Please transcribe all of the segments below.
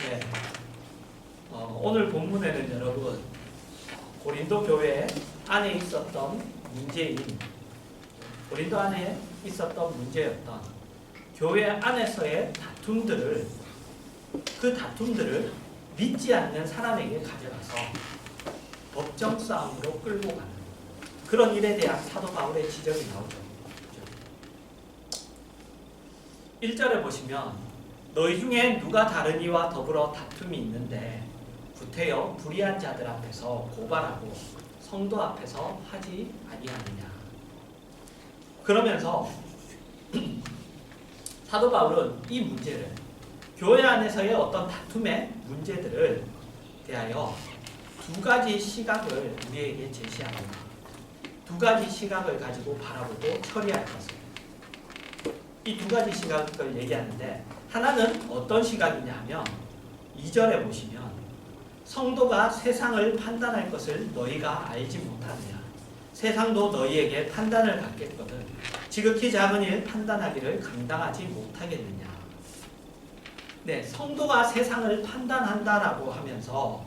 네. 오늘 본문에는 여러분 고린도 교회 안에 있었던 고린도 안에 있었던 문제였던 교회 안에서의 그 다툼들을 믿지 않는 사람에게 가져가서 법정 싸움으로 끌고 가는 그런 일에 대한 사도 바울의 지적이 나오죠. 1절에 보시면 너희 중에 누가 다른 이와 더불어 다툼이 있는데 구태여 불의한 자들 앞에서 고발하고 성도 앞에서 하지 아니하느냐. 그러면서 사도 바울은 이 문제를 교회 안에서의 어떤 다툼의 문제들을 대하여 두 가지 시각을 우리에게 제시합니다. 두 가지 시각을 가지고 바라보고 처리할 것을. 이 두 가지 시각을 얘기하는데 하나는 어떤 시각이냐 하면 2절에 보시면 성도가 세상을 판단할 것을 너희가 알지 못하느냐. 세상도 너희에게 판단을 받겠거든 지극히 작은 일 판단하기를 감당하지 못하겠느냐. 네, 성도가 세상을 판단한다라고 하면서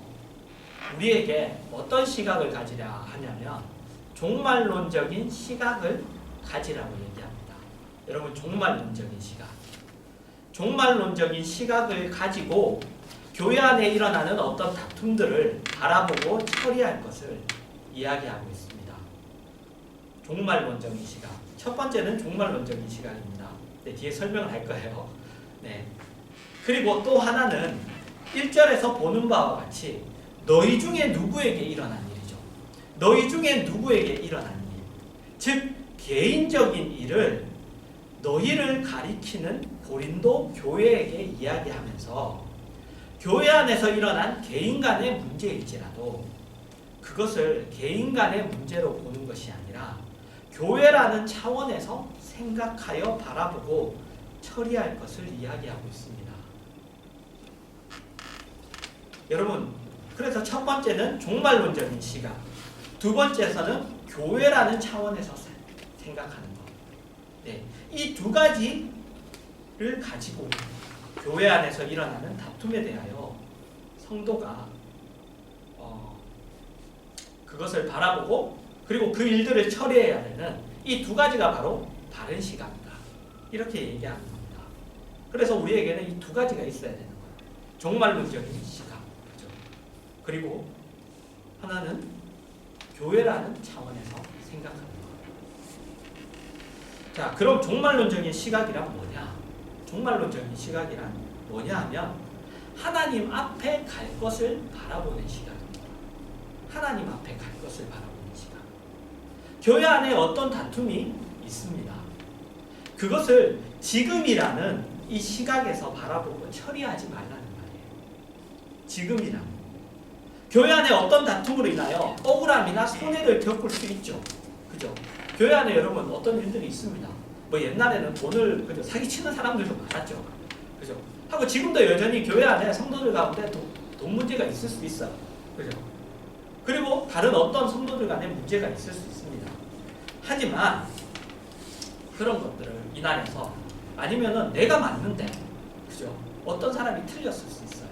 우리에게 어떤 시각을 가지려 하냐면 종말론적인 시각을 가지라고 얘기합니다. 여러분, 종말론적인 시각. 종말론적인 시각을 가지고 교회 안에 일어나는 어떤 다툼들을 바라보고 처리할 것을 이야기하고 있습니다. 종말론적인 시각. 첫 번째는 종말론적인 시각입니다. 네, 뒤에 설명을 할 거예요. 네. 그리고 또 하나는 1절에서 보는 바와 같이 너희 중에 누구에게 일어난 일이죠. 너희 중에 누구에게 일어난 일. 즉 개인적인 일을 너희를 가리키는 고린도 교회에게 이야기하면서 교회 안에서 일어난 개인 간의 문제일지라도 그것을 개인 간의 문제로 보는 것이 아니라 교회라는 차원에서 생각하여 바라보고 처리할 것을 이야기하고 있습니다. 여러분, 그래서 첫 번째는 종말론적인 시각, 두 번째에서는 교회라는 차원에서 생각하는 것. 네, 이 두 가지를 가지고 교회 안에서 일어나는 다툼에 대하여 성도가 그것을 바라보고 그리고 그 일들을 처리해야 되는 이 두 가지가 바로 바른 시각이다. 이렇게 얘기하는 겁니다. 그래서 우리에게는 이 두 가지가 있어야 되는 거예요. 종말론적인 시각, 그죠? 그리고 하나는 교회라는 차원에서 생각하는 거예요. 자, 그럼 종말론적인 시각이란 뭐냐? 종말론적인 시각이란 뭐냐 하면 하나님 앞에 갈 것을 바라보는 시각입니다. 하나님 앞에 갈 것을 바라보는 시각. 교회 안에 어떤 다툼이 있습니다. 그것을 지금이라는 이 시각에서 바라보고 처리하지 말라는 말이에요. 지금이라는. 교회 안에 어떤 다툼으로 인하여 억울함이나 손해를 겪을 수 있죠. 그죠? 교회 안에 여러분 어떤 일들이 있습니다. 뭐 옛날에는 돈을 그죠? 사기치는 사람들도 많았죠. 그죠? 하고 지금도 여전히 교회 안에 성도들 가운데 돈 문제가 있을 수 있어요. 그죠? 그리고 다른 어떤 성도들 간에 문제가 있을 수 있습니다. 하지만 그런 것들을 인하여서 아니면은 내가 맞는데 그죠? 어떤 사람이 틀렸을 수 있어요.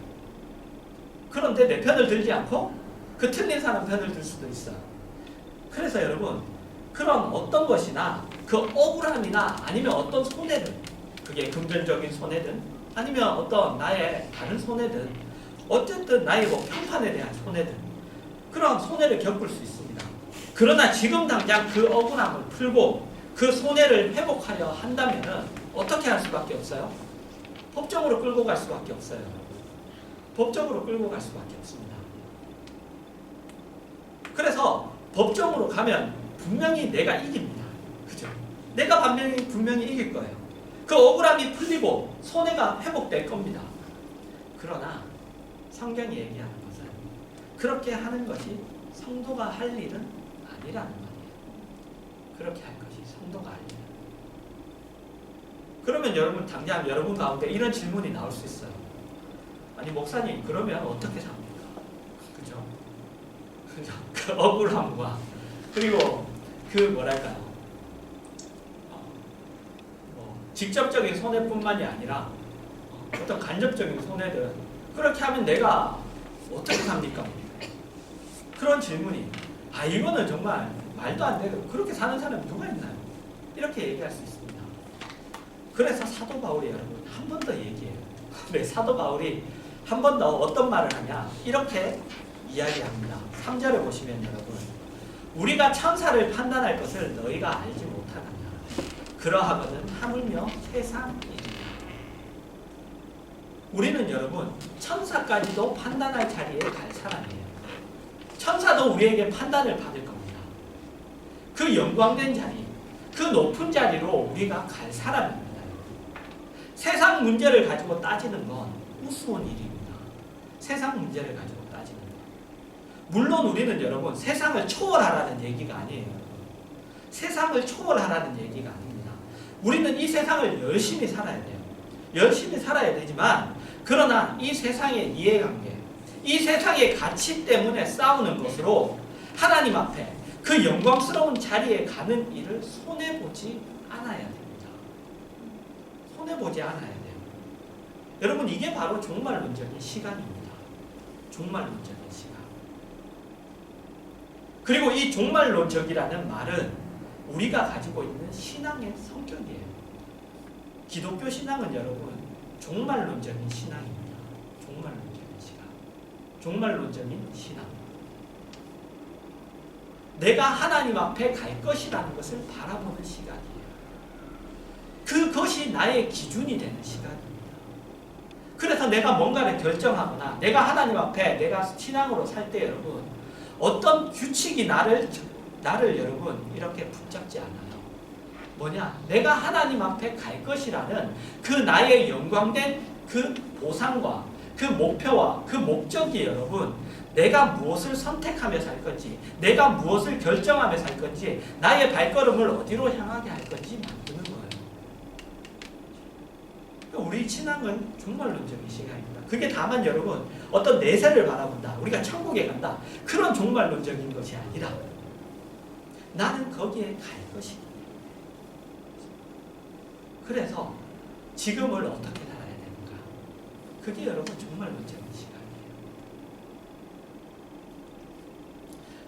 그런데 내 편을 들지 않고 그 틀린 사람 편을 들 수도 있어요. 그래서 여러분 그런 어떤 것이나 그 억울함이나 아니면 어떤 손해든 그게 금전적인 손해든 아니면 어떤 나의 다른 손해든 어쨌든 나의 뭐 평판에 대한 손해든 그런 손해를 겪을 수 있습니다. 그러나 지금 당장 그 억울함을 풀고 그 손해를 회복하려 한다면 어떻게 할 수밖에 없어요? 법정으로 끌고 갈 수밖에 없어요. 법정으로 끌고 갈 수밖에 없습니다. 그래서 법정으로 가면 분명히 내가 이깁니다. 그죠? 내가 분명히 이길 거예요. 그 억울함이 풀리고 손해가 회복될 겁니다. 그러나 성경이 얘기하는 것은 그렇게 하는 것이 성도가 할 일은 아니라는 말이에요. 그렇게 할 것이 성도가 할 일은. 그러면 여러분 당장 여러분 가운데 이런 질문이 나올 수 있어요. 아니 목사님 그러면 어떻게 삽니까? 그죠? 그죠? 그 억울함과 그리고 그 뭐랄까요? 직접적인 손해뿐만이 아니라 어떤 간접적인 손해든 그렇게 하면 내가 어떻게 삽니까? 그런 질문이 이거는 정말 말도 안 되고 그렇게 사는 사람이 누가 있나요? 이렇게 얘기할 수 있습니다. 그래서 사도 바울이 여러분 한 번 더 얘기해요. 네, 사도 바울이 한 번 더 어떤 말을 하냐 이렇게 이야기합니다. 3절에 보시면 여러분 우리가 천사를 판단할 것을 너희가 알지 못하느냐 그러하거든 하물며 세상이니라. 우리는 여러분 천사까지도 판단할 자리에 갈 사람이에요. 천사도 우리에게 판단을 받을 겁니다. 그 영광된 자리, 그 높은 자리로 우리가 갈 사람입니다. 세상 문제를 가지고 따지는 건 우스운 일입니다. 세상 문제를 가지고 따지는 것. 물론 우리는 여러분 세상을 초월하라는 얘기가 아니에요. 세상을 초월하라는 얘기가 아닙니다. 우리는 이 세상을 열심히 살아야 돼요. 열심히 살아야 되지만 그러나 이 세상의 이해관계, 이 세상의 가치 때문에 싸우는 것으로 하나님 앞에 그 영광스러운 자리에 가는 일을 손해보지 않아야 됩니다. 손해보지 않아야 돼요. 여러분 이게 바로 종말론적인 시간입니다. 종말론적인 시간. 그리고 이 종말론적이라는 말은 우리가 가지고 있는 신앙의 성격이에요. 기독교 신앙은 여러분 종말론적인 신앙입니다. 종말론적인 신앙. 종말론적인 신앙. 내가 하나님 앞에 갈 것이라는 것을 바라보는 시간이에요. 그것이 나의 기준이 되는 시간입니다. 그래서 내가 뭔가를 결정하거나 내가 하나님 앞에 내가 신앙으로 살 때 여러분 어떤 규칙이 나를 여러분 이렇게 붙잡지 않아요. 뭐냐? 내가 하나님 앞에 갈 것이라는 그 나의 영광된 그 보상과 그 목표와 그 목적이 여러분 내가 무엇을 선택하며 살 건지 내가 무엇을 결정하며 살 건지 나의 발걸음을 어디로 향하게 할 건지 만드는 거예요. 우리 신앙은 종말론적인 시간입니다. 그게 다만 여러분 어떤 내세를 바라본다. 우리가 천국에 간다. 그런 종말론적인 것이 아니라 나는 거기에 갈 것이다. 그래서 지금을 어떻게 살아야 되는가? 그게 여러분 종말론적인 시간이에요.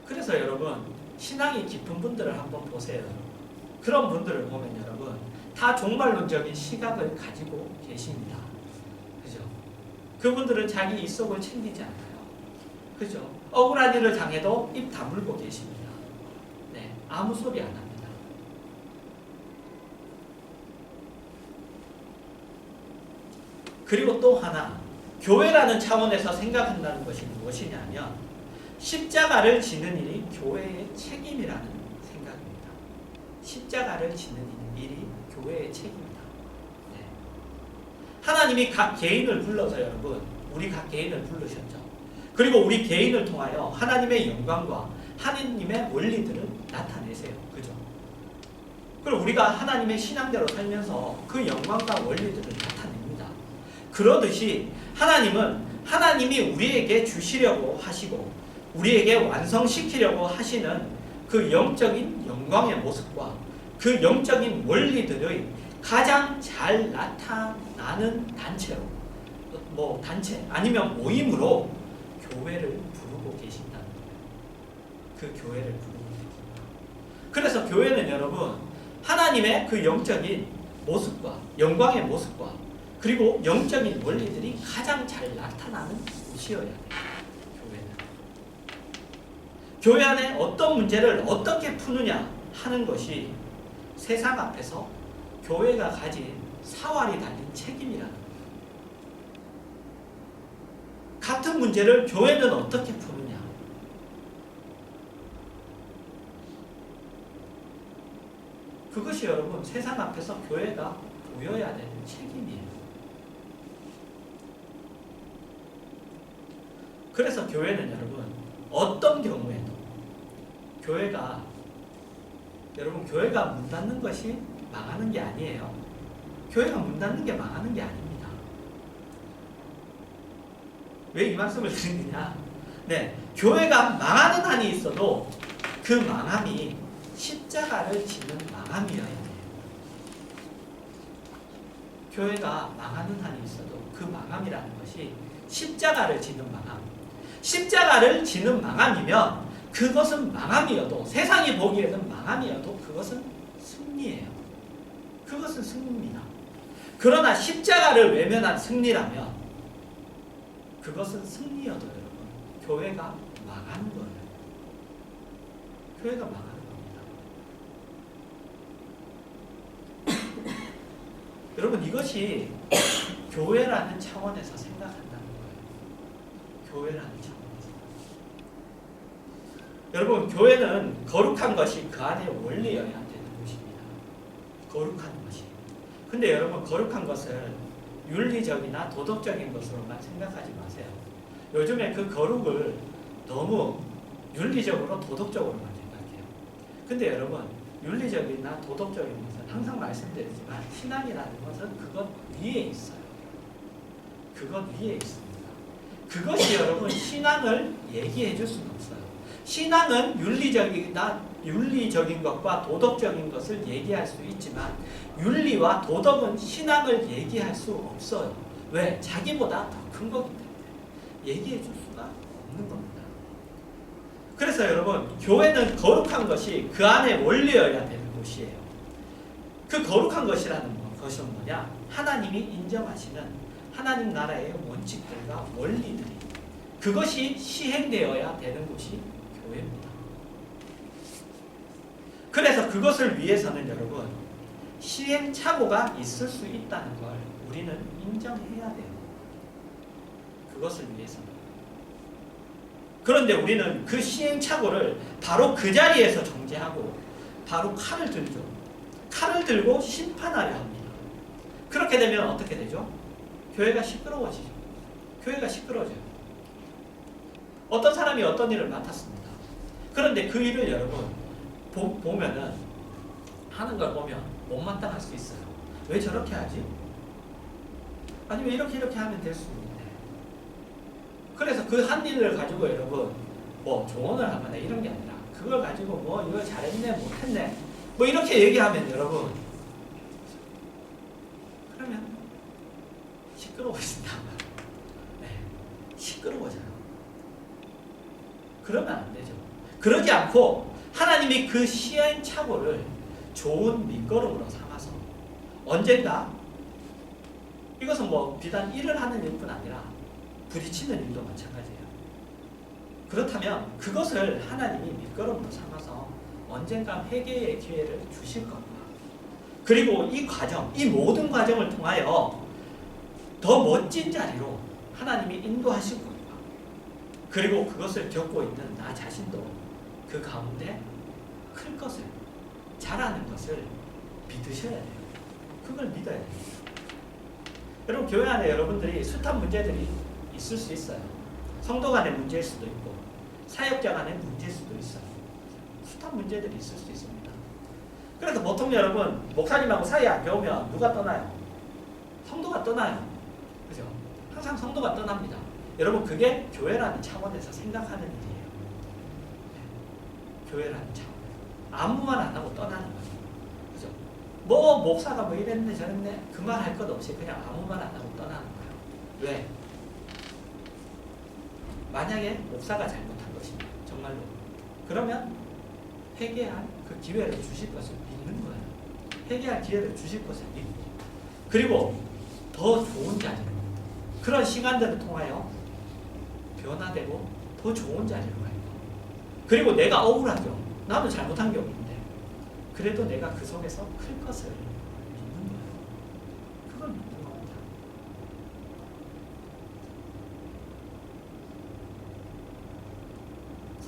그래서 여러분 신앙이 깊은 분들을 한번 보세요. 그런 분들을 보면 여러분 다 종말론적인 시각을 가지고 계십니다. 그죠? 그분들은 자기 입속을 챙기지 않아요. 그죠? 억울한 일을 당해도 입 다물고 계십니다. 네, 아무 소리 안 합니다. 그리고 또 하나 교회라는 차원에서 생각한다는 것이 무엇이냐면 십자가를 지는 일이 교회의 책임이라는 생각입니다. 십자가를 지는 일이 교회의 책임이다. 네. 하나님이 각 개인을 불러서 여러분 우리 각 개인을 부르셨죠. 그리고 우리 개인을 통하여 하나님의 영광과 하나님의 원리들을 나타내세요. 그죠? 그리고 우리가 하나님의 신앙대로 살면서 그 영광과 원리들을 나타냅니다. 그러듯이 하나님은 하나님이 우리에게 주시려고 하시고 우리에게 완성시키려고 하시는 그 영적인 영광의 모습과 그 영적인 원리들의 가장 잘 나타나는 단체로 단체 아니면 모임으로 교회를 부르고 계신다는 거예요. 그 교회를 부르고 계신다. 그래서 교회는 여러분 하나님의 그 영적인 모습과 영광의 모습과 그리고 영적인 원리들이 가장 잘 나타나는 곳이어야 돼요. 교회는. 교회 안에 어떤 문제를 어떻게 푸느냐 하는 것이 세상 앞에서 교회가 가진 사활이 달린 책임이라는 거예요. 같은 문제를 교회는 어떻게 푸느냐. 그것이 여러분 세상 앞에서 교회가 보여야 되는 책임이에요. 그래서 교회는 여러분 어떤 경우에도 교회가 문 닫는 것이 망하는 게 아니에요. 교회가 문 닫는 게 망하는 게 아닙니다. 왜 이 말씀을 드리느냐? 네, 교회가 망하는 한이 있어도 그 망함이 십자가를 지는 망함이어야 돼요. 교회가 망하는 한이 있어도 그 망함이라는 것이 십자가를 지는 망함. 십자가를 지는 망함이면 그것은 망함이어도, 세상이 보기에는 망함이어도 그것은 승리예요. 그것은 승리입니다. 그러나 십자가를 외면한 승리라면 그것은 승리여도 여러분, 교회가 망하는 거예요. 교회가 망하는 겁니다. 여러분, 이것이 교회라는 차원에서 생각한다는 거예요. 교회라는 차원에서. 여러분, 교회는 거룩한 것이 그 안에 원리여야 되는 곳입니다. 거룩한 것이. 근데 여러분, 거룩한 것을 윤리적이나 도덕적인 것으로만 생각하지 마세요. 요즘에 그 거룩을 너무 윤리적으로 도덕적으로만 생각해요. 근데 여러분, 윤리적이나 도덕적인 것은 항상 말씀드리지만 신앙이라는 것은 그것 위에 있어요. 그것 위에 있습니다. 그것이 여러분 신앙을 얘기해 줄 수는 없어요. 신앙은 윤리적인 것과 도덕적인 것을 얘기할 수 있지만 윤리와 도덕은 신앙을 얘기할 수 없어요. 왜? 자기보다 더 큰 거기 때문에 얘기해 줄 수가 없는 겁니다. 그래서 여러분, 교회는 거룩한 것이 그 안에 원리여야 되는 곳이에요. 그 거룩한 것이라는 것은 뭐냐? 하나님이 인정하시는 하나님 나라의 원칙들과 원리들이, 그것이 시행되어야 되는 곳이 교회입니다. 그래서 그것을 위해서는 여러분, 시행착오가 있을 수 있다는 걸 우리는 인정해야 돼요. 그것을 위해서는. 그런데 우리는 그 시행착오를 바로 그 자리에서 정죄하고 바로 칼을 들죠. 칼을 들고 심판하려 합니다. 그렇게 되면 어떻게 되죠? 교회가 시끄러워지죠. 교회가 시끄러워져요. 어떤 사람이 어떤 일을 맡았습니다. 그런데 그 일을 여러분 보면은, 하는 걸 보면 못마땅할 수 있어요. 왜 저렇게 하지? 아니면 이렇게 하면 될 수 있는데. 그래서 그 한 일을 가지고 여러분 뭐 조언을 하거나 이런 게 아니라 그걸 가지고 뭐 이걸 잘했네 못했네 뭐 이렇게 얘기하면 여러분, 그러면 시끄러워진다. 네, 시끄러워져요. 그러면 안 되죠. 그러지 않고 하나님이 그 시행착오를 좋은 밑거름으로 삼아서 언젠가, 이것은 뭐 비단 일을 하는 일뿐 아니라 부딪히는 일도 마찬가지예요. 그렇다면 그것을 하나님이 밑거름으로 삼아서 언젠가 회개의 기회를 주실 겁니다. 그리고 이 과정, 이 모든 과정을 통하여 더 멋진 자리로 하나님이 인도하실 겁니다. 그리고 그것을 겪고 있는 나 자신도 그 가운데 클 것을, 자라는 것을 믿으셔야 돼요. 그걸 믿어야 돼요. 여러분, 교회 안에 여러분들이 숱한 문제들이 있을 수 있어요. 성도 간의 문제일 수도 있고 사역자 간의 문제일 수도 있어요. 숱한 문제들이 있을 수 있습니다. 그래서 보통 여러분, 목사님하고 사이 안 좋으면 누가 떠나요? 성도가 떠나요. 그죠? 항상 성도가 떠납니다. 여러분, 그게 교회라는 차원에서 생각하는 일이에요. 교회라는 차원. 아무 말 안 하고 떠나는 거죠. 그죠? 뭐 목사가 뭐 이랬네 저랬네 그 말 할 것 없이 그냥 아무 말 안 하고 떠나는 거예요. 왜? 만약에 목사가 잘못한 것입니다. 정말로. 그러면 회개할 그 기회를 주실 것을 믿는 거예요. 회개할 기회를 주실 것을 믿고, 그리고 더 좋은 자리, 그런 시간들을 통하여 변화되고 더 좋은 자리로 가요. 그리고 내가 억울하죠. 나도 잘못한 게 없는데 그래도 내가 그 속에서 클 것을 믿는 거예요. 그걸 믿는 겁니다.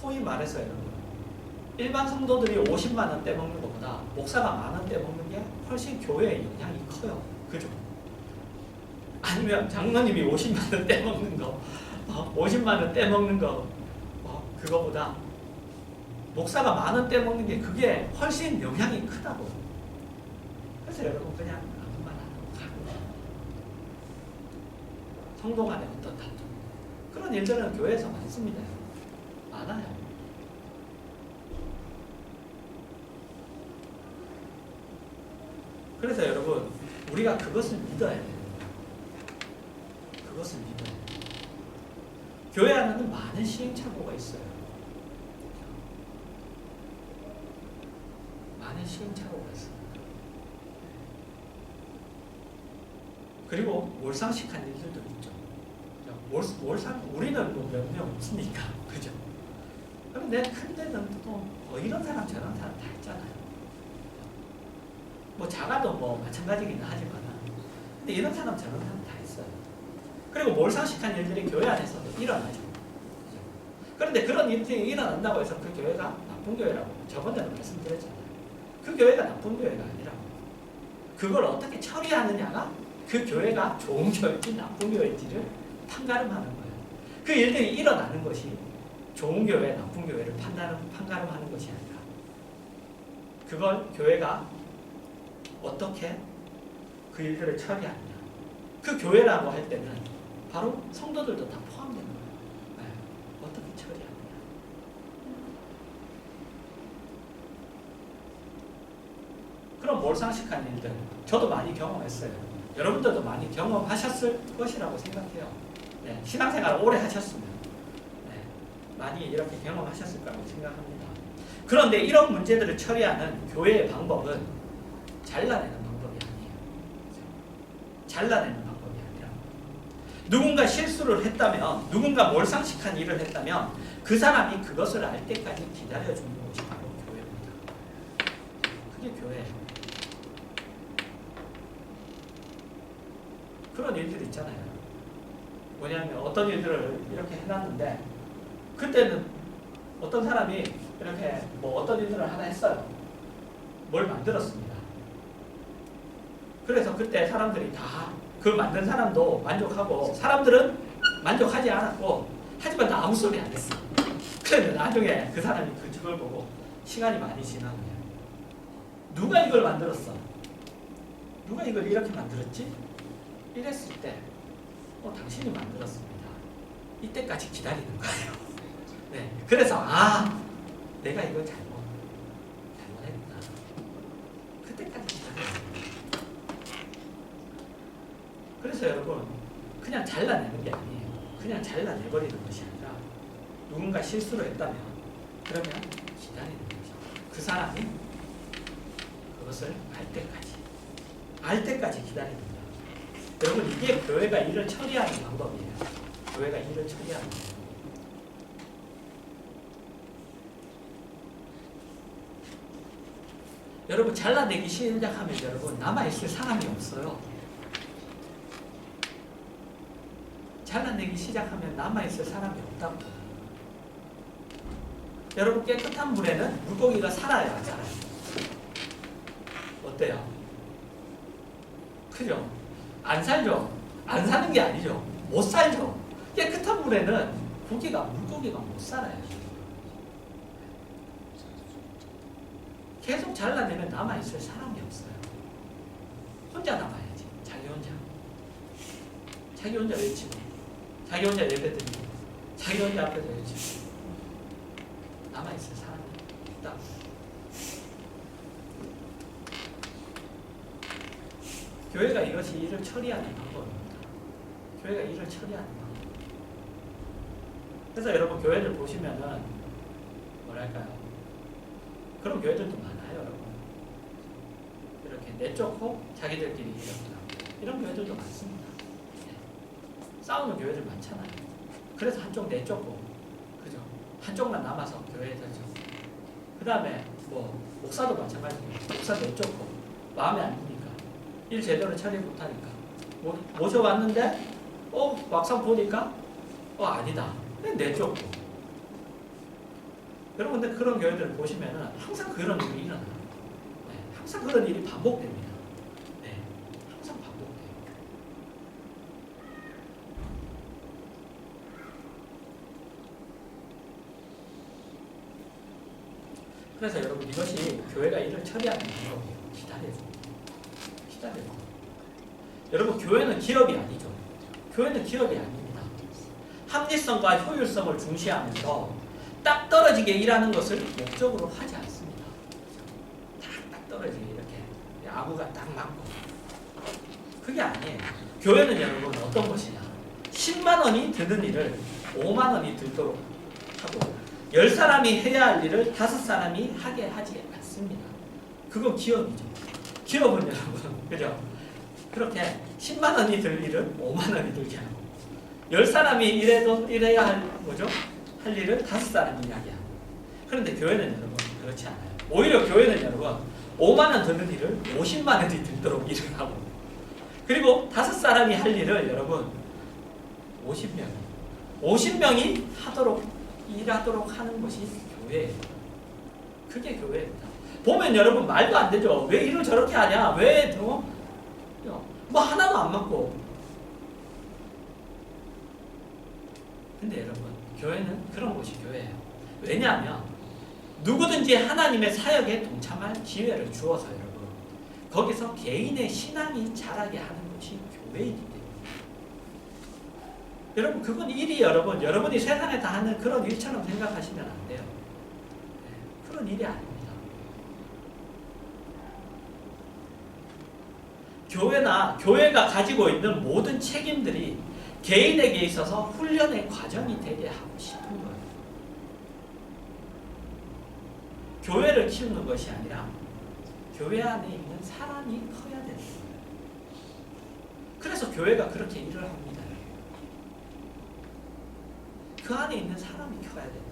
소위 말해서 여러분, 일반 성도들이 50만 원 떼먹는 것보다 목사가 만 원 떼먹는 게 훨씬 교회에 영향이 커요. 그죠? 아니면 장로님이 50만 원 떼먹는 거, 50만 원 떼먹는 거, 그거보다 목사가 만 원 떼먹는 게 그게 훨씬 영향이 크다고. 그래서 여러분 그냥 아무 말 안 하고 가는 거예요. 성도 간에 어떤 다툼, 그런 일들은 교회에서 많습니다. 많아요. 그래서 여러분, 우리가 그것을 믿어야 돼요. 그것을 믿어야 돼요. 교회 안에는 많은 시행착오가 있어요. 많은 시행착오가 있어요. 그리고 몰상식한 일들도 있죠. 우리는 뭐 몇 명 없습니까? 그죠? 그런데 큰 데는 또 이런 사람 저런 사람 다 있잖아요. 뭐 작아도 뭐 마찬가지긴 하지만 근데 이런 사람 저런 사람 다 있어요. 그리고 몰상식한 일들이 교회 안에서도 일어나죠. 그죠? 그런데 그런 일들이 일어난다고 해서 그 교회가 나쁜 교회라고 저번에도 말씀드렸잖아요. 그 교회가 나쁜 교회가 아니라고. 그걸 어떻게 처리하느냐가 그 교회가 좋은 교회인지 나쁜 교회인지를 판가름하는 거예요. 그 일들이 일어나는 것이 좋은 교회, 나쁜 교회를 판가름하는 것이 아니라 그걸 교회가 어떻게 그 일들을 처리하느냐. 그 교회라고 할 때는 바로 성도들도 다 포함되는 거예요. 네. 어떻게 처리하느냐. 그런 몰상식한 일들 저도 많이 경험했어요. 여러분들도 많이 경험하셨을 것이라고 생각해요. 네. 신앙생활을 오래 하셨으면 네. 많이 이렇게 경험하셨을 거라고 생각합니다. 그런데 이런 문제들을 처리하는 교회의 방법은 잘라내는 방법이 아니에요. 잘라내는 방법이 아니라 누군가 실수를 했다면, 누군가 몰상식한 일을 했다면 그 사람이 그것을 알 때까지 기다려주는 것이 바로 교회입니다. 그게 교회예요. 그런 일들이 있잖아요. 뭐냐면 어떤 일들을 이렇게 해놨는데 그때는 어떤 사람이 이렇게 뭐 어떤 일들을 하나 했어요. 뭘 만들었습니다. 그래서 그때 사람들이 다 그 만든 사람도 만족하고 사람들은 만족하지 않았고 하지만 나 아무 소리 안 했어. 그런데 나중에 그 사람이 그걸 보고 시간이 많이 지난 거예요. 누가 이걸 만들었어? 누가 이걸 이렇게 만들었지? 이랬을 때 당신이 만들었습니다. 이때까지 기다리는 거예요. 네, 그래서 내가 이걸 잘못했구나. 그때까지 기다려요. 그래서 여러분 그냥 잘라내는 게 아니에요. 그냥 잘라내버리는 것이 아니라 누군가 실수를 했다면 그러면 기다리는 거죠. 그 사람이 그것을 알 때까지 기다리는 거예요. 여러분 이게 교회가 일을 처리하는 방법이에요. 교회가 일을 처리하는 거예요. 여러분 잘라내기 시작하면 여러분 남아있을 사람이 없어요. 잘라내기 시작하면 남아있을 사람이 없다고. 여러분 깨끗한 물에는 물고기가 살아야 안 살아요? 어때요? 그죠? 안 살죠? 안 사는 게 아니죠. 못 살죠. 깨끗한 물에는 물고기가 못 살아요. 계속 잘라내면 남아있을 사람이 없어요. 혼자 남아야지. 자기 혼자 외치고 자기 혼자 예배드리고 자기 혼자 앞에서 외치고 남아있을 사람이 없다. 교회가 이것이 일을 처리하는 방법입니다. 교회가 일을 처리하는 방법. 그래서 여러분 교회를 보시면은 뭐랄까요? 그런 교회들도 많아요, 여러분. 이렇게 내쫓고 자기들끼리 이런 교회들도 많습니다. 네. 싸우는 교회들 많잖아요. 그래서 한쪽 내쫓고, 그죠? 한쪽만 남아서 교회에 들죠. 그 다음에 뭐 목사도 마찬가지예요. 목사 내쫓고 마음에 안 드니까 일 제대로 처리 못하니까 모셔왔는데 막상 보니까 아니다. 내쫓고. 여러분 근데 그런 교회들을 보시면은 항상 그런 일이 일어나요. 네, 항상 그런 일이 반복됩니다. 네, 항상 반복돼요. 그래서 여러분 이것이 교회가 일을 처리하는 방법이에요. 기다려요. 여러분 교회는 기업이 아니죠. 교회는 기업이 아닙니다. 합리성과 효율성을 중시하면서 딱 떨어지게 일하는 것을 목적으로 하지 않습니다. 딱 떨어지게 이렇게 아구가 딱 맞고 그게 아니에요. 교회는 여러분 어떤 것이냐? 10만 원이 드는 일을 5만 원이 들도록 하고 10사람이 해야 할 일을 5사람이 하게 하지 않습니다. 그건 기업이죠. 기업은 여러분, 그죠? 그렇게 10만 원이 들 일을 5만 원이 들게 하고 10사람이 일해야 할 뭐죠? 할 일을 5사람이 하게 하고. 그런데 교회는 여러분 그렇지 않아요. 오히려 교회는 여러분 5만 원 드는 일을 50만 원이 들도록 일을 하고 그리고 5사람이 할 일을 여러분 50명이 일하도록 하는 것이 교회예요. 그게 교회입니다. 보면 여러분 말도 안 되죠. 왜 일을 저렇게 하냐? 왜 뭐 하나도 안 맞고. 근데 여러분 교회는 그런 곳이 교회예요. 왜냐하면 누구든지 하나님의 사역에 동참할 기회를 주어서 여러분 거기서 개인의 신앙이 자라게 하는 것이 교회이기 때문에 여러분 그건 일이 여러분이 세상에 다 하는 그런 일처럼 생각하시면 안 돼요. 그런 일이 아닙니다. 교회가 가지고 있는 모든 책임들이 개인에게 있어서 훈련의 과정이 되게 하고 싶은 거예요. 교회를 키우는 것이 아니라 교회 안에 있는 사람이 커야 되는 거예요. 그래서 교회가 그렇게 일을 합니다. 그 안에 있는 사람이 커야 돼요.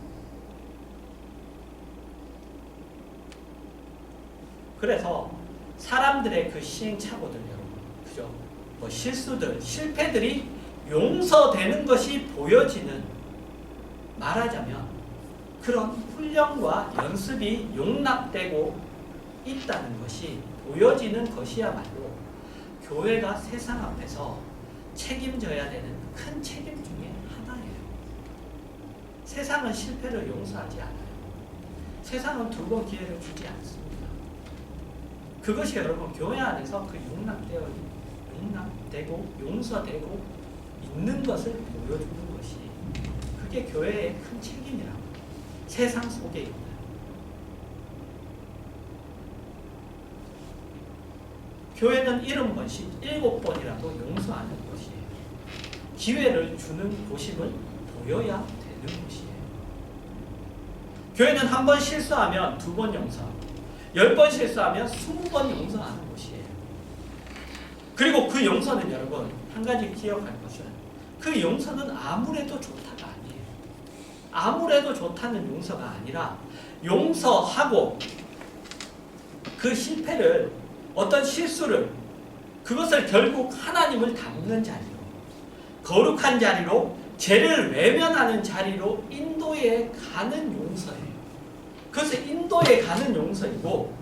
그래서 사람들의 그 시행착오들 여러분, 그죠? 뭐 실수들, 실패들이 용서되는 것이 보여지는, 말하자면 그런 훈련과 연습이 용납되고 있다는 것이 보여지는 것이야말로 교회가 세상 앞에서 책임져야 되는 큰 책임 중에 하나예요. 세상은 실패를 용서하지 않아요. 세상은 두 번 기회를 주지 않습니다. 그것이 여러분 교회 안에서 그 용납되고 용서되고 있는 것을 보여주는 것이 그게 교회의 큰 책임이라고. 세상 속에 있는 교회는 70번씩 7번이라도 용서하는 것이에요. 기회를 주는 곳임을 보여야 되는 곳이에요. 교회는 한 번 실수하면 2번 용서하고 10번 실수하면 20번 용서하는 곳이에요. 그리고 그 용서는 여러분 한 가지 기억할 것은 그 용서는 아무래도 좋다가 아니에요. 아무래도 좋다는 용서가 아니라 용서하고 그 실패를 어떤 실수를 그것을 결국 하나님을 닮는 자리로 거룩한 자리로 죄를 외면하는 자리로 인도해 가는 용서예요. 그것을 인도해 가는 용서이고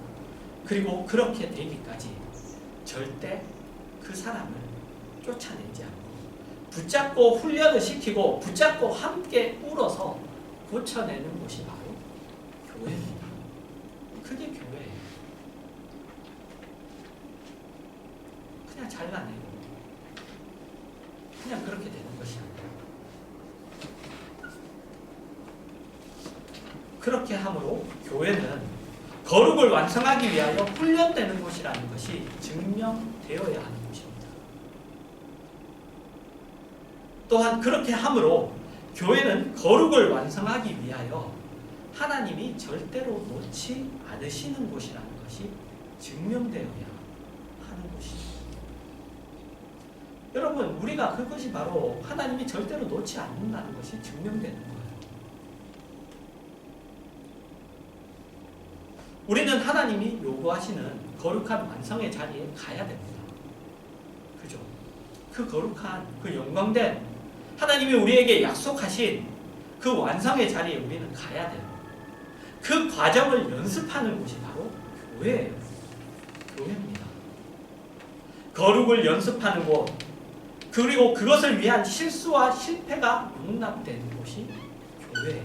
그리고 그렇게 되기까지 절대 그 사람을 쫓아내지 않고 붙잡고 훈련을 시키고 붙잡고 함께 울어서 고쳐내는 것이 바로 교회입니다. 그게 교회예요. 그냥 잘라내고 그냥 그렇게 되는 것이 아니라 그렇게 함으로 교회는 거룩을 완성하기 위하여 훈련되는 곳이라는 것이 증명되어야 하는 것입니다. 또한 그렇게 함으로 교회는 거룩을 완성하기 위하여 하나님이 절대로 놓지 않으시는 곳이라는 것이 증명되어야 하는 것이죠. 여러분 우리가 그것이 바로 하나님이 절대로 놓지 않는다는 것이 증명되는 거예요. 우리는 하나님이 요구하시는 거룩한 완성의 자리에 가야 됩니다. 그죠? 그 거룩한, 그 영광된 하나님이 우리에게 약속하신 그 완성의 자리에 우리는 가야 돼요. 그 과정을 연습하는 곳이 바로 교회예요. 교회입니다. 거룩을 연습하는 곳, 그리고 그것을 위한 실수와 실패가 용납되는 곳이 교회예요.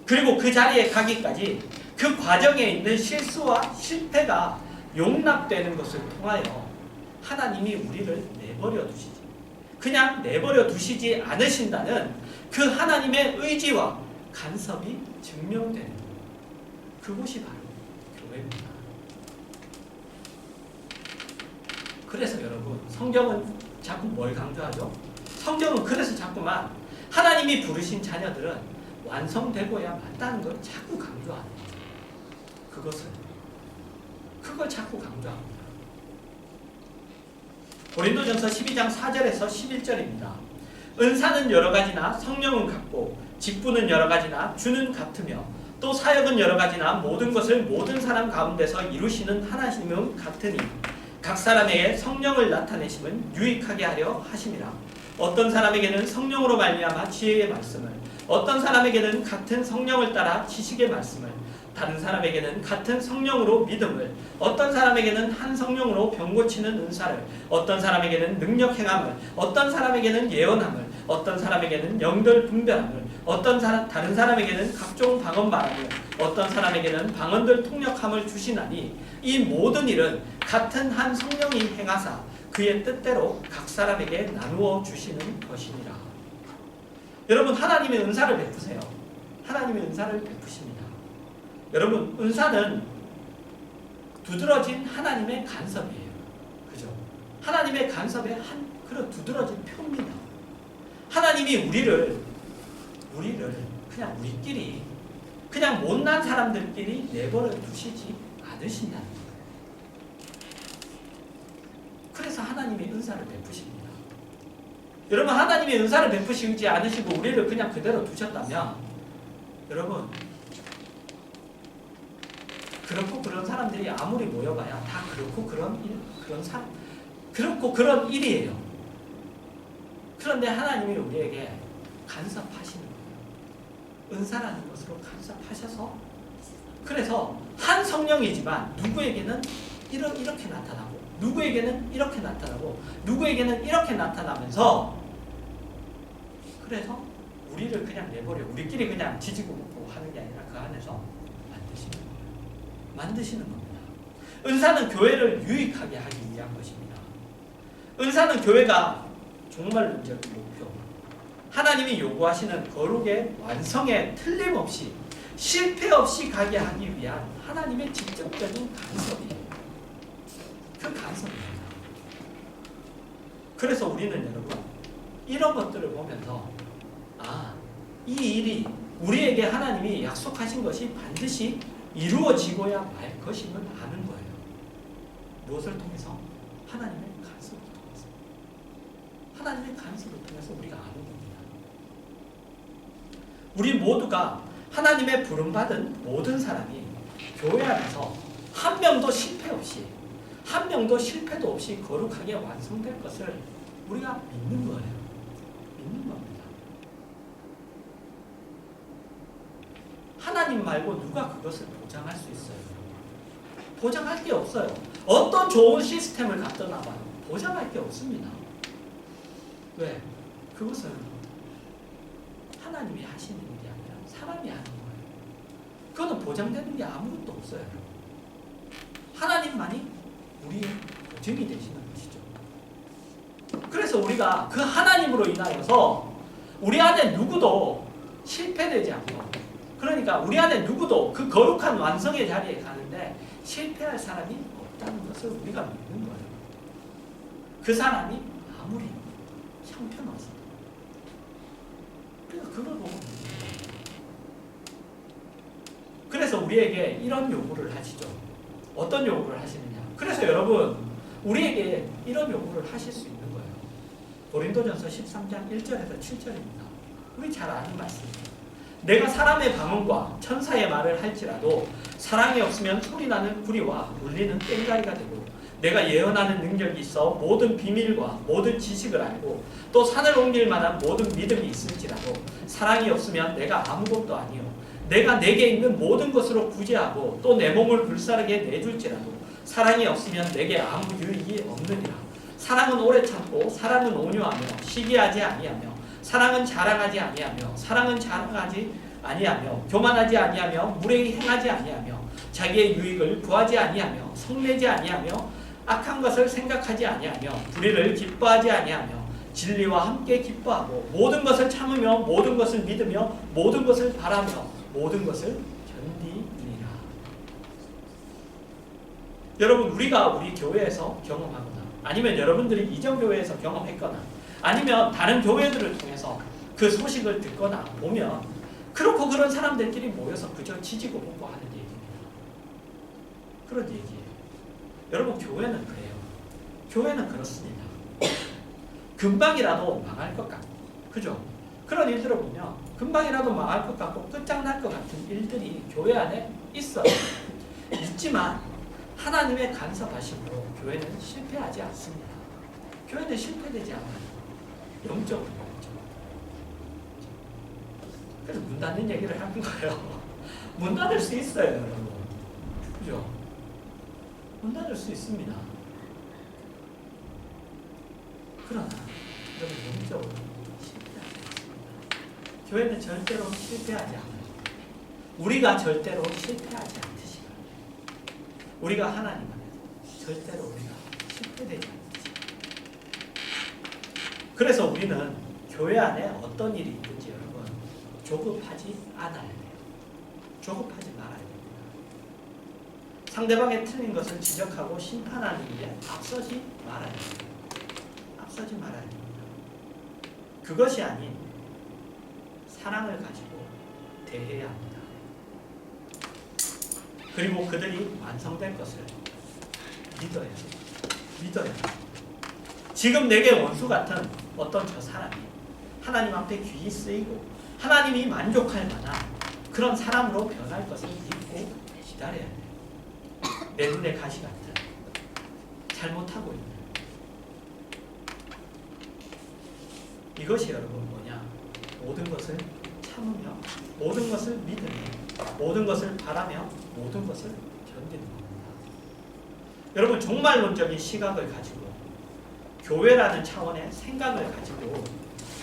그리고 그 자리에 가기까지 그 과정에 있는 실수와 실패가 용납되는 것을 통하여 하나님이 우리를 내버려 두시지, 그냥 내버려 두시지 않으신다는 그 하나님의 의지와 간섭이 증명되는 그곳이 바로 교회입니다. 그래서 여러분 성경은 자꾸 뭘 강조하죠? 성경은 그래서 자꾸만 하나님이 부르신 자녀들은 완성되고야 만다는 걸 자꾸 강조하는 거죠. 그걸 자꾸 강조합니다. 고린도전서 12장 4절에서 11절입니다. 은사는 여러 가지나 성령은 같고 직분은 여러 가지나 주는 같으며 또 사역은 여러 가지나 모든 것을 모든 사람 가운데서 이루시는 하나님은 같으니 각 사람에게 성령을 나타내심은 유익하게 하려 하심이라. 어떤 사람에게는 성령으로 말미암아 지혜의 말씀을, 어떤 사람에게는 같은 성령을 따라 지식의 말씀을, 다른 사람에게는 같은 성령으로 믿음을, 어떤 사람에게는 한 성령으로 병 고치는 은사를, 어떤 사람에게는 능력 행함을, 어떤 사람에게는 예언함을, 어떤 사람에게는 영들 분별함을, 다른 사람에게는 각종 방언 말함을, 어떤 사람에게는 방언들 통역함을 주시나니 이 모든 일은 같은 한 성령이 행하사 그의 뜻대로 각 사람에게 나누어 주시는 것이니라. 여러분 하나님의 은사를 베푸세요. 하나님의 은사를 베푸십니다. 여러분 은사는 두드러진 하나님의 간섭이에요. 그죠? 하나님의 간섭의 그런 두드러진 표입니다. 하나님이 우리를 그냥 우리끼리 그냥 못난 사람들끼리 내버려 두시지 않으신다는 거예요. 그래서 하나님의 은사를 베푸십니다. 여러분 하나님의 은사를 베푸시지 않으시고 우리를 그냥 그대로 두셨다면 여러분 그렇고 그런 사람들이 아무리 모여봐야 다 그렇고 그런 일이에요. 그런데 하나님이 우리에게 간섭하시는 거예요. 은사라는 것으로 간섭하셔서 그래서 한 성령이지만 누구에게는 이렇게 나타나고 누구에게는 이렇게 나타나고 누구에게는 이렇게 나타나면서 그래서 우리를 그냥 내버려 우리끼리 그냥 지지고 볶고 하는 게 아니라 그 안에서 만드시는 겁니다. 은사는 교회를 유익하게 하기 위한 것입니다. 은사는 교회가 종말론적 목표, 하나님이 요구하시는 거룩의 완성에 틀림없이 실패 없이 가게 하기 위한 하나님의 직접적인 간섭이에요. 그 간섭입니다. 그래서 우리는 여러분 이런 것들을 보면서 이 일이 우리에게 하나님이 약속하신 것이 반드시 이루어지고야 말 것임을 아는 거예요. 무엇을 통해서? 하나님의 간섭을 통해서. 하나님의 간섭을 통해서 우리가 아는 겁니다. 우리 모두가 하나님의 부름받은 모든 사람이 교회 안에서 한 명도 실패 없이 한 명도 실패도 없이 거룩하게 완성될 것을 우리가 믿는 거예요. 믿는 겁니다. 하나님 말고 누가 그것을 보장할 수 있어요? 보장할 게 없어요. 어떤 좋은 시스템을 갖다 놔봐요. 보장할 게 없습니다. 왜? 그것은 하나님이 하시는 일이 아니라 사람이 하는 거예요. 그거는 보장되는 게 아무것도 없어요. 하나님만이 우리의 보증이 되시는 것이죠. 그래서 우리가 그 하나님으로 인하여서 우리 안에 누구도 실패되지 않고 그러니까 우리 안에 누구도 그 거룩한 완성의 자리에 가는데 실패할 사람이 없다는 것을 우리가 믿는 거예요. 그 사람이 아무리 형편없어도 우리가 그걸 보고 믿는 거예요. 그래서 우리에게 이런 요구를 하시죠. 어떤 요구를 하시느냐. 그래서 여러분 우리에게 이런 요구를 하실 수 있는 거예요. 고린도전서 13장 1절에서 7절입니다. 우리 잘 아는 말씀입니다. 내가 사람의 방언과 천사의 말을 할지라도 사랑이 없으면 소리나는 구리와 울리는 땡가리가 되고 내가 예언하는 능력이 있어 모든 비밀과 모든 지식을 알고 또 산을 옮길 만한 모든 믿음이 있을지라도 사랑이 없으면 내가 아무것도 아니요 내가 내게 있는 모든 것으로 구제하고 또 내 몸을 불사르게 내줄지라도 사랑이 없으면 내게 아무 유익이 없느니라. 사랑은 오래 참고 사랑은 온유하며 시기하지 아니하며 사랑은 자랑하지 아니하며 사랑은 자랑하지 아니하며 교만하지 아니하며 무례히 행하지 아니하며 자기의 유익을 구하지 아니하며 성내지 아니하며 악한 것을 생각하지 아니하며 불의를 기뻐하지 아니하며 진리와 함께 기뻐하고 모든 것을 참으며 모든 것을 믿으며 모든 것을 바라며 모든 것을 견디느니라. 여러분 우리가 우리 교회에서 경험하거나 아니면 여러분들이 이전 교회에서 경험했거나 아니면 다른 교회들을 통해서 그 소식을 듣거나 보면 그렇고 그런 사람들끼리 모여서 그저 지지고 볶고 하는 얘기입니다. 그런 얘기예요. 여러분 교회는 그래요. 교회는 그렇습니다. 금방이라도 망할 것 같고 그죠? 그런 일들을 보면 금방이라도 망할 것 같고 끝장날 것 같은 일들이 교회 안에 있어요. 있지만 하나님의 간섭하심으로 교회는 실패하지 않습니다. 교회는 실패되지 않아요. 영적으로. 그래서 문 닫는 얘기를 하는 거예요. 문 닫을 수 있어요, 여러분. 그죠? 문 닫을 수 있습니다. 그러나 여러분 영적으로 실패하지 않습니다. 교회는 절대로 실패하지 않아요. 우리가 절대로 실패하지 않듯이 우리가 하나님 안에서 절대로 우리가 실패되지 않듯이. 그래서 우리는 교회 안에 어떤 일이 있든지 여러분 조급하지 않아야 돼요. 조급하지 말아야 됩니다. 상대방의 틀린 것을 지적하고 심판하는 일에 앞서지 말아야 됩니다. 앞서지 말아야 됩니다. 그것이 아닌 사랑을 가지고 대해야 합니다. 그리고 그들이 완성될 것을 믿어야 돼요. 믿어야 돼요. 지금 내게 원수 같은 어떤 저 사람이 하나님 앞에 귀히 쓰이고 하나님이 만족할 만한 그런 사람으로 변할 것을 믿고 기다려야 돼요. 내 눈에 가시 같은 잘못하고 있는 이것이 여러분 뭐냐? 모든 것을 참으며 모든 것을 믿으며 모든 것을 바라며 모든 것을 견디는 겁니다. 여러분 종말론적인 시각을 가지고 교회라는 차원의 생각을 가지고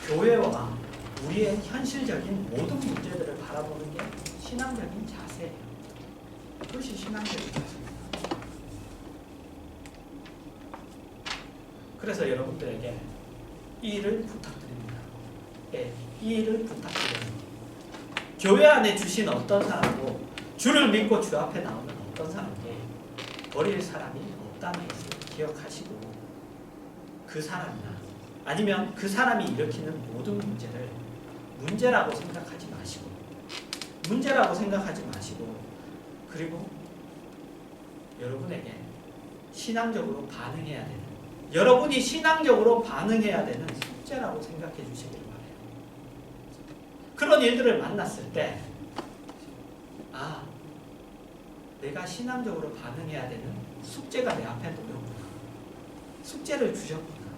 교회와 우리의 현실적인 모든 문제들을 바라보는 게 신앙적인 자세예요. 그것이 신앙적인 자세입니다. 그래서 여러분들에게 이 일을 부탁드립니다. 네, 이 일을 부탁드립니다. 교회 안에 주신 어떤 사람도 주를 믿고 주 앞에 나오는 어떤 사람도 버릴 사람이 없다는 것을 기억하시고 그 사람이나 아니면 그 사람이 일으키는 모든 문제를 문제라고 생각하지 마시고 그리고 여러분에게 신앙적으로 반응해야 되는 여러분이 신앙적으로 반응해야 되는 숙제라고 생각해 주시길 바라요. 그런 일들을 만났을 때 내가 신앙적으로 반응해야 되는 숙제가 내 앞에 놓였구나. 숙제를 주셨구나.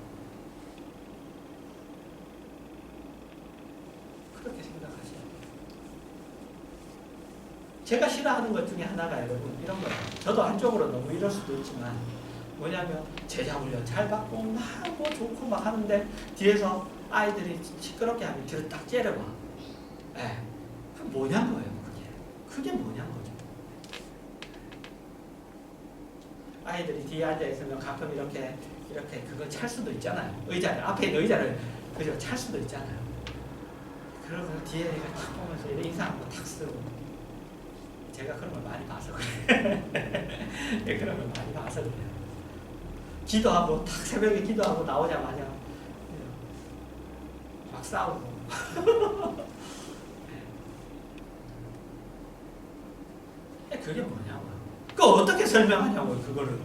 그렇게 생각하셔야 돼요. 제가 싫어하는 것 중에 하나가 여러분 이런 거예요. 저도 한쪽으로 너무 이럴 수도 있지만 뭐냐면 제자 훈련 잘 받고 막 뭐 좋고 막 하는데 뒤에서 아이들이 시끄럽게 하면 뒤로 딱 째려봐. 그 뭐냐는 거예요. 그게 뭐냐는 거죠. 아이들이 뒤에 앉아 있으면 가끔 이렇게 그거 찰 수도 있잖아요. 의자를 앞에 있는 의자를 그죠 찰 수도 있잖아요. 그러고 뒤에 얘가 탁 보면서 이런 인사하고 탁 쓰고 제가 그런 걸 많이 봐서 그래요. 그런 걸 많이 봐서 그래요. 기도하고 탁 새벽에 기도하고 나오자마자 막 싸우고 그게 뭐냐고요. 그거 어떻게 설명하냐고요. 그거를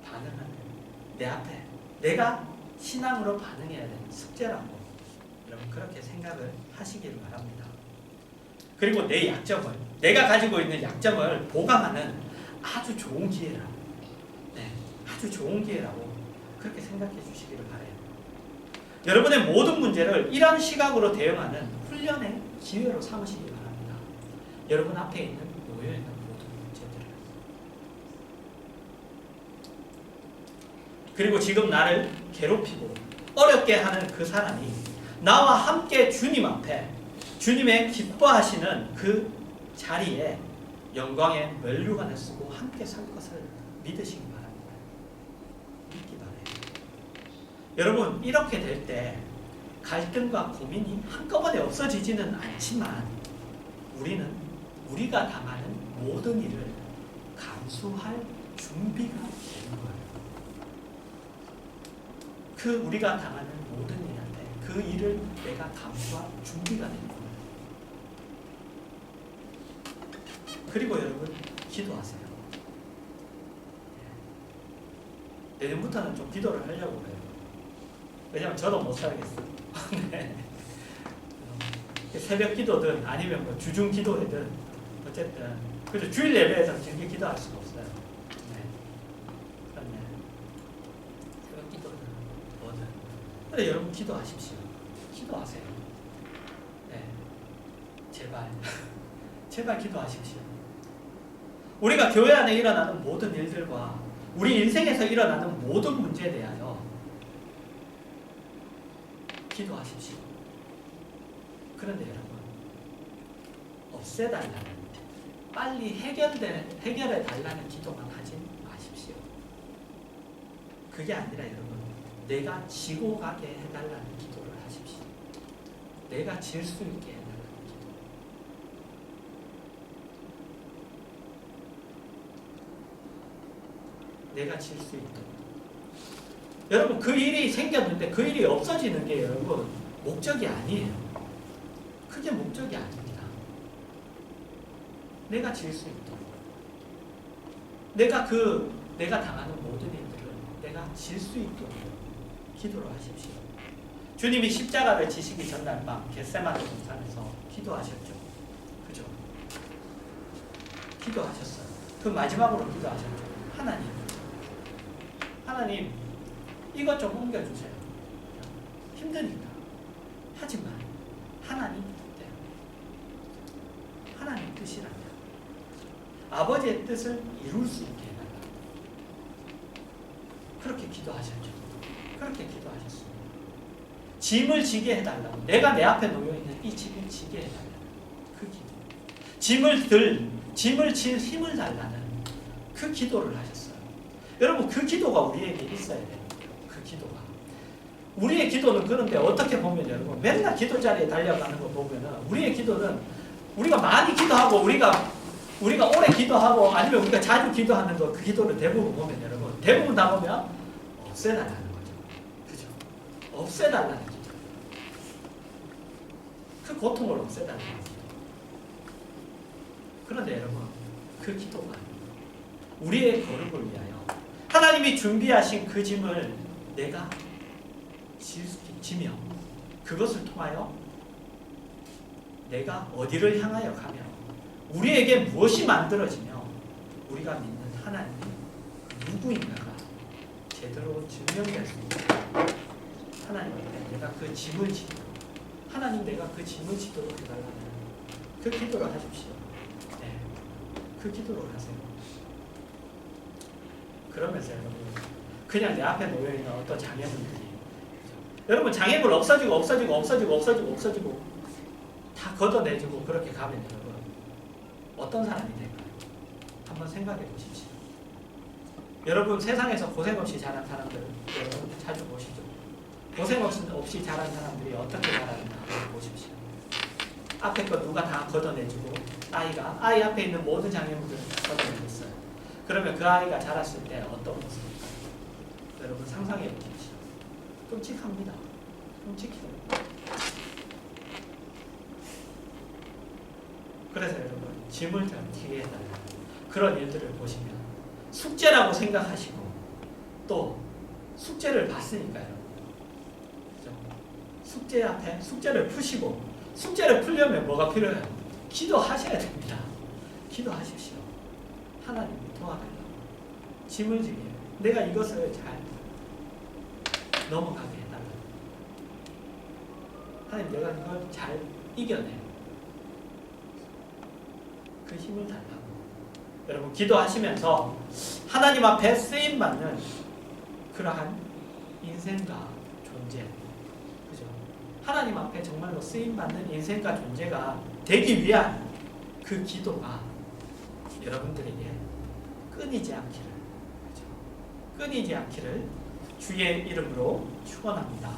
반응하는 내 앞에 내가 신앙으로 반응해야 되는 숙제라고 여러분 그렇게 생각을 하시길 바랍니다. 그리고 내 약점을 내가 가지고 있는 약점을 보강하는 아주 좋은 기회라고 아주 좋은 기회라고 그렇게 생각해 주시기를 바라요. 여러분의 모든 문제를 이런 시각으로 대응하는 훈련의 기회로 삼으시기 바랍니다. 여러분 앞에 있는 놓여있는 모든 문제들을 그리고 지금 나를 괴롭히고 어렵게 하는 그 사람이 나와 함께 주님 앞에 주님의 기뻐하시는 그 자리에 영광의 면류관을 쓰고 함께 살 것을 믿으시기 바랍니다. 믿기 바라요. 여러분 이렇게 될 때 갈등과 고민이 한꺼번에 없어지지는 않지만 우리는 우리가 당하는 모든 일을 감수할 준비가 되는 거예요. 그 우리가 당하는 모든 일한테 그 일을 내가 감수할 준비가 되는 거예요. 그리고 여러분 기도하세요. 내년부터는 좀 기도를 하려고 해요. 왜냐면 저도 못 살겠어요. 네. 새벽 기도든 아니면 뭐 주중 기도회든 어쨌든 그래서 주일 예배에서 길게 기도할 수가 없어요. 네. 그런데 새벽 기도든 뭐든. 근데 여러분 기도하십시오. 기도하세요. 네. 제발 제발 기도하십시오. 우리가 교회 안에 일어나는 모든 일들과 우리 인생에서 일어나는 모든 문제에 대하여 기도하십시오. 그런데 여러분 없애달라는 빨리 해결해 달라는 기도만 하지 마십시오. 그게 아니라 여러분 내가 지고 가게 해달라는 기도를 하십시오. 내가 질 수 있게 해달라는 기도. 내가 질 수 있도록. 여러분 그 일이 생겼는데 그 일이 없어지는 게 여러분 목적이 아니에요. 그게 목적이 아닙니다. 내가 질 수 있도록. 내가 당하는 모든 일들을 내가 질 수 있도록 기도를 하십시오. 주님이 십자가를 지시기 전날 밤 겟세마네 동산에서 기도하셨죠. 그죠? 기도하셨어요. 그 마지막으로 기도하셨죠. 하나님 이것 좀 옮겨주세요. 힘드니까. 하지만 하나님 뜻대로. 하나님 뜻이라면 아버지의 뜻을 이룰 수 있게 해달라. 그렇게 기도하셨죠. 그렇게 기도하셨습니다. 짐을 지게 해달라고. 내가 내 앞에 놓여있는 이 짐을 지게 해달라는 그 기도. 짐을 질 힘을 달라는 그 기도를 하셨어요. 여러분 그 기도가 우리에게 있어야 돼요. 그 기도가. 우리의 기도는 그런데 어떻게 보면 여러분 맨날 기도 자리에 달려가는 거 보면은 우리의 기도는 우리가 많이 기도하고 우리가 오래 기도하고 아니면 우리가 자주 기도하는 거 그 기도를 대부분 보면 여러분 대부분 다 보면 없애달라는 거죠. 그죠? 없애달라는 기도. 그 고통을 없애달라는 기도. 그런데 여러분 그 기도가 우리의 거룩을 위하여 하나님이 준비하신 그 짐을 내가 지며 그것을 통하여 내가 어디를 향하여 가며 우리에게 무엇이 만들어지며 우리가 믿는 하나님이 누구인가가 제대로 증명될 수 있는 하나님한테 내가 그 짐을 지도록 하나님 내가 그 짐을 지도록 해달라는 그 기도를 하십시오. 네, 그 기도를 하세요. 그러면서 여러분 그냥 내 앞에 놓여있는 어떤 장애물들이 여러분 장애물 없어지고 다 걷어내주고 그렇게 가면 여러분 어떤 사람이 될까요? 한번 생각해 보십시오. 여러분 세상에서 고생 없이 자란 사람들 여러분 자주 보시죠. 고생 없이 자란 사람들이 어떻게 자라는가 한번 보십시오. 앞에 거 누가 다 걷어내주고 아이 앞에 있는 모든 장애물들을 다 걷어내줬어요. 그러면 그 아이가 자랐을 때 어떤 모습일까요? 여러분 상상해 보십시오. 끔찍합니다. 끔찍해요. 그래서 여러분 짐을 덜게 해달라는 그런 일들을 보시면 숙제라고 생각하시고 또 숙제를 봤으니까요. 그죠? 숙제 앞에 숙제를 푸시고 숙제를 풀려면 뭐가 필요해요? 기도하셔야 됩니다. 기도하십시오. 하나님이 도와달라고. 짐을 지게 내가 이것을 잘 넘어가게 해달라고. 하나님 내가 이걸 잘 이겨내 그 힘을 달라고. 여러분 기도하시면서 하나님 앞에 쓰임받는 그러한 인생과 존재, 그죠? 하나님 앞에 정말로 쓰임받는 인생과 존재가 되기 위한 그 기도가 여러분들에게 끊이지 않기를, 그죠? 끊이지 않기를 주의 이름으로 축원합니다.